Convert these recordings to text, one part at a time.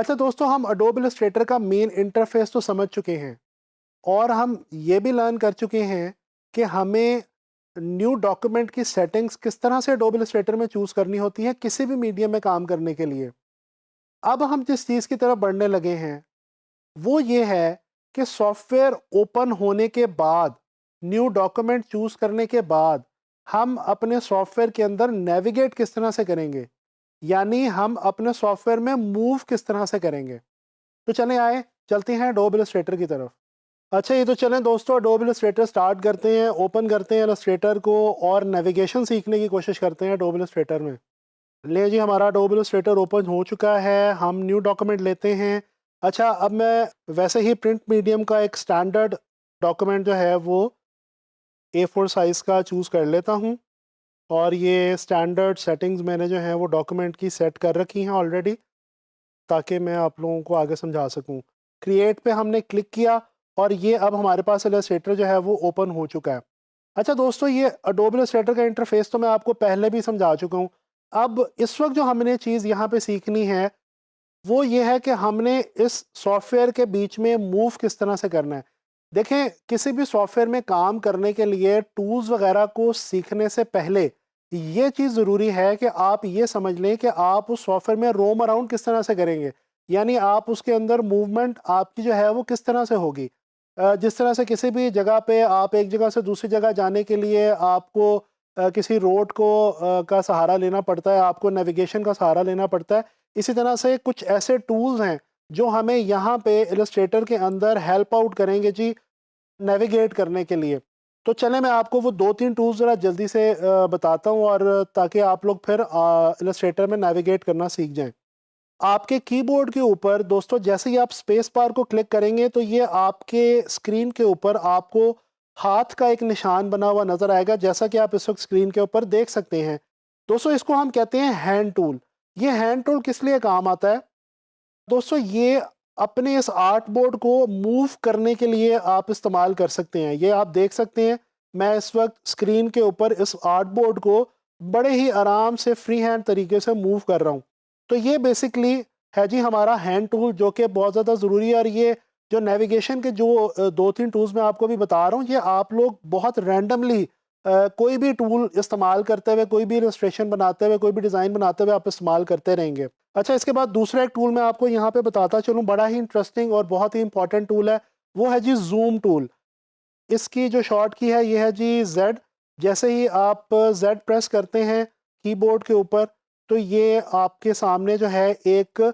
अच्छा दोस्तों, हम अडोब इलस्ट्रेटर का मेन इंटरफेस तो समझ चुके हैं और हम ये भी लर्न कर चुके हैं कि हमें न्यू डॉक्यूमेंट की सेटिंग्स किस तरह से अडोब इलस्ट्रेटर में चूज़ करनी होती है किसी भी मीडियम में काम करने के लिए। अब हम जिस चीज़ की तरफ बढ़ने लगे हैं वो ये है कि सॉफ्टवेयर ओपन होने के बाद, न्यू डॉक्यूमेंट चूज़ करने के बाद, हम अपने सॉफ्टवेयर के अंदर नेविगेट किस तरह से करेंगे, यानी हम अपने सॉफ्टवेयर में मूव किस तरह से करेंगे। तो चलें आए चलते हैं एडोब इलस्ट्रेटर की तरफ। अच्छा, ये तो चलें दोस्तों, एडोब इलस्ट्रेटर स्टार्ट करते हैं, ओपन करते हैं इलस्ट्रेटर को और नेविगेशन सीखने की कोशिश करते हैं एडोब इलस्ट्रेटर में। ले जी, हमारा एडोब इलस्ट्रेटर ओपन हो चुका है। हम न्यू डॉक्यूमेंट लेते हैं। अच्छा, अब मैं वैसे ही प्रिंट मीडियम का एक स्टैंडर्ड डॉक्यूमेंट जो है वो A4 साइज़ का चूज़ कर लेता हूँ और ये स्टैंडर्ड सेटिंग्स मैंने जो है वो डॉक्यूमेंट की सेट कर रखी हैं ऑलरेडी, ताकि मैं आप लोगों को आगे समझा सकूं। क्रिएट पे हमने क्लिक किया और ये अब हमारे पास इलस्ट्रेटर जो है वो ओपन हो चुका है। अच्छा दोस्तों, ये अडोब इलस्ट्रेटर का इंटरफेस तो मैं आपको पहले भी समझा चुका हूँ। अब इस वक्त जो हमने चीज़ यहाँ पे सीखनी है वो ये है कि हमने इस सॉफ्टवेयर के बीच में मूव किस तरह से करना है। देखें, किसी भी सॉफ्टवेयर में काम करने के लिए टूल्स वगैरह को सीखने से पहले ये चीज़ ज़रूरी है कि आप ये समझ लें कि आप उस सॉफ्टवेयर में रोम अराउंड किस तरह से करेंगे, यानी आप उसके अंदर मूवमेंट आपकी जो है वो किस तरह से होगी। जिस तरह से किसी भी जगह पे आप एक जगह से दूसरी जगह जाने के लिए आपको किसी रोड को का सहारा लेना पड़ता है, आपको नेविगेशन का सहारा लेना पड़ता है। इसी तरह से कुछ ऐसे टूल्स हैं जो हमें यहाँ पे इलस्ट्रेटर के अंदर हेल्प आउट करेंगे जी, नेविगेट करने के लिए। तो चलें, मैं आपको वो 2-3 टूल्स ज़रा जल्दी से बताता हूँ और ताकि आप लोग फिर इलस्ट्रेटर में नेविगेट करना सीख जाएँ। आपके कीबोर्ड के ऊपर दोस्तों जैसे ही आप स्पेस बार को क्लिक करेंगे तो ये आपके स्क्रीन के ऊपर आपको हाथ का एक निशान बना हुआ नज़र आएगा, जैसा कि आप इस वक्त स्क्रीन के ऊपर देख सकते हैं। दोस्तों, इसको हम कहते हैं हैंड टूल। ये हैंड टूल किस लिए काम आता है? दोस्तों, ये अपने इस आर्ट बोर्ड को मूव करने के लिए आप इस्तेमाल कर सकते हैं। ये आप देख सकते हैं, मैं इस वक्त स्क्रीन के ऊपर इस आर्ट बोर्ड को बड़े ही आराम से फ्री हैंड तरीके से मूव कर रहा हूँ। तो ये बेसिकली है जी हमारा हैंड टूल, जो कि बहुत ज़्यादा ज़रूरी है। और ये जो नेविगेशन के जो 2-3 टूल्स मैं आपको भी बता रहा हूँ, ये आप लोग बहुत रैंडमली कोई भी टूल इस्तेमाल करते हुए, कोई भी इलस्ट्रेशन बनाते हुए, कोई भी डिज़ाइन बनाते हुए आप इस्तेमाल करते रहेंगे। अच्छा, इसके बाद दूसरा एक टूल मैं आपको यहाँ पे बताता चलूँ, बड़ा ही इंटरेस्टिंग और बहुत ही इंपॉर्टेंट टूल है, वो है जी ज़ूम टूल। इसकी जो शॉर्ट की है ये है जी Z। जैसे ही आप Z प्रेस करते हैं कीबोर्ड के ऊपर, तो ये आपके सामने जो है एक,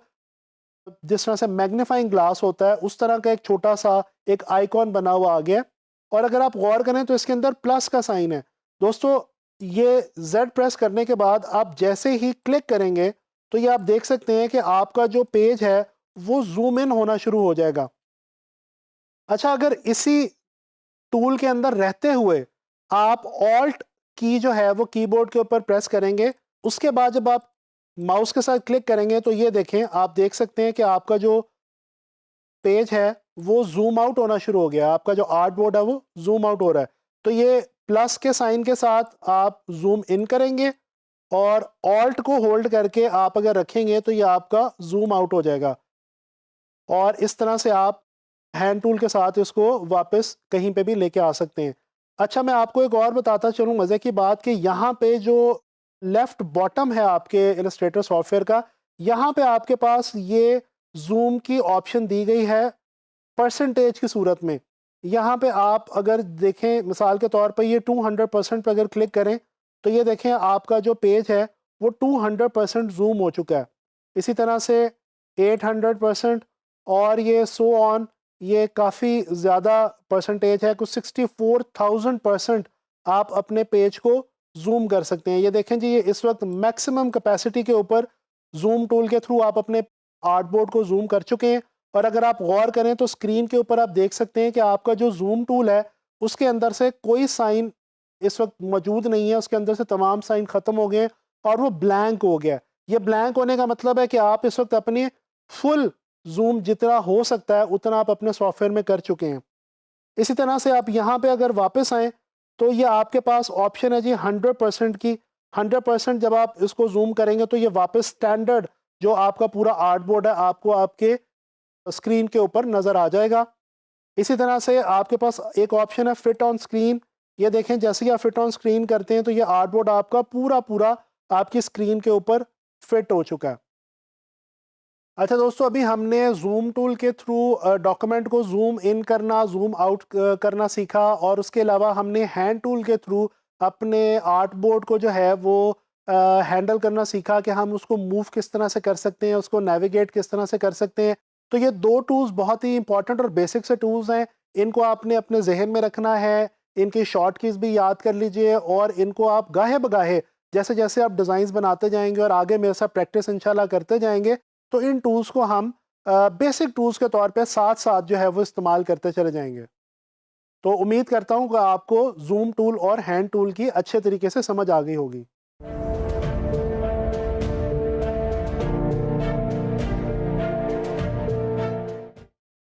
जिस तरह से मैग्नीफाइंग ग्लास होता है उस तरह का एक छोटा सा एक आइकॉन बना हुआ आ गया है। और अगर आप गौर करें तो इसके अंदर प्लस का साइन है। दोस्तों, ये Z प्रेस करने के बाद आप जैसे ही क्लिक करेंगे तो ये आप देख सकते हैं कि आपका जो पेज है वो जूम इन होना शुरू हो जाएगा। अच्छा, अगर इसी टूल के अंदर रहते हुए आप ऑल्ट की जो है वो कीबोर्ड के ऊपर प्रेस करेंगे, उसके बाद जब आप माउस के साथ क्लिक करेंगे तो ये देखें, आप देख सकते हैं कि आपका जो पेज है वो जूम आउट होना शुरू हो गया। आपका जो आर्ट बोर्ड है वो जूम आउट हो रहा है। तो ये प्लस के साइन के साथ आप जूम इन करेंगे और ऑल्ट को होल्ड करके आप अगर रखेंगे तो ये आपका जूम आउट हो जाएगा। और इस तरह से आप हैंड टूल के साथ इसको वापस कहीं पे भी लेके आ सकते हैं। अच्छा, मैं आपको एक और बताता चलूँ मज़े की बात कि यहाँ पे जो लेफ़्ट बॉटम है आपके इलस्ट्रेटर सॉफ्टवेयर का, यहाँ पे आपके पास ये ज़ूम की ऑप्शन दी गई है परसेंटेज की सूरत में। यहाँ पे आप अगर देखें, मिसाल के तौर पे ये 200% पे अगर क्लिक करें तो ये देखें आपका जो पेज है वो 200% ज़ूम हो चुका है। इसी तरह से 800% और ये सो ऑन, ये काफ़ी ज़्यादा परसेंटेज है, कुछ 64,000% आप अपने पेज को ज़ूम कर सकते हैं। ये देखें जी, ये इस वक्त मैक्सिमम कैपेसिटी के ऊपर ज़ूम टूल के थ्रू आप अपने आर्ट बोर्ड को ज़ूम कर चुके हैं। और अगर आप गौर करें तो स्क्रीन के ऊपर आप देख सकते हैं कि आपका जो ज़ूम टूल है उसके अंदर से कोई साइन इस वक्त मौजूद नहीं है, उसके अंदर से तमाम साइन ख़त्म हो गए हैं और वो ब्लैंक हो गया। ये ब्लैंक होने का मतलब है कि आप इस वक्त अपनी फुल ज़ूम जितना हो सकता है उतना आप अपने सॉफ्टवेयर में कर चुके हैं। इसी तरह से आप यहाँ पे अगर वापस आएँ तो ये आपके पास ऑप्शन है जी 100% की। 100% जब आप इसको ज़ूम करेंगे तो ये वापस स्टैंडर्ड जो आपका पूरा आर्ट बोर्ड है आपको आपके स्क्रीन के ऊपर नज़र आ जाएगा। इसी तरह से आपके पास एक ऑप्शन है फिट ऑन स्क्रीन। ये देखें जैसे ही आप फिट ऑन स्क्रीन करते हैं तो ये आर्ट बोर्ड आपका पूरा पूरा आपकी स्क्रीन के ऊपर फिट हो चुका है। अच्छा दोस्तों, अभी हमने जूम टूल के थ्रू डॉक्यूमेंट को जूम इन करना, जूम आउट करना सीखा, और उसके अलावा हमने हैंड टूल के थ्रू अपने आर्ट बोर्ड को जो है वो हैंडल करना सीखा कि हम उसको मूव किस तरह से कर सकते हैं, उसको नेविगेट किस तरह से कर सकते हैं। तो ये दो टूल्स बहुत ही इंपॉर्टेंट और बेसिक से टूल्स हैं। इनको आपने अपने जहन में रखना है, इनकी शॉर्ट कीज भी याद कर लीजिए, और इनको आप गाहे बगाहे जैसे जैसे आप डिज़ाइंस बनाते जाएंगे और आगे मेरे साथ प्रैक्टिस इंशाल्लाह करते जाएंगे, तो इन टूल्स को हम बेसिक टूल्स के तौर पे साथ साथ जो है वो इस्तेमाल करते चले जाएंगे। तो उम्मीद करता हूँ कि आपको जूम टूल और हैंड टूल की अच्छे तरीके से समझ आ गई होगी।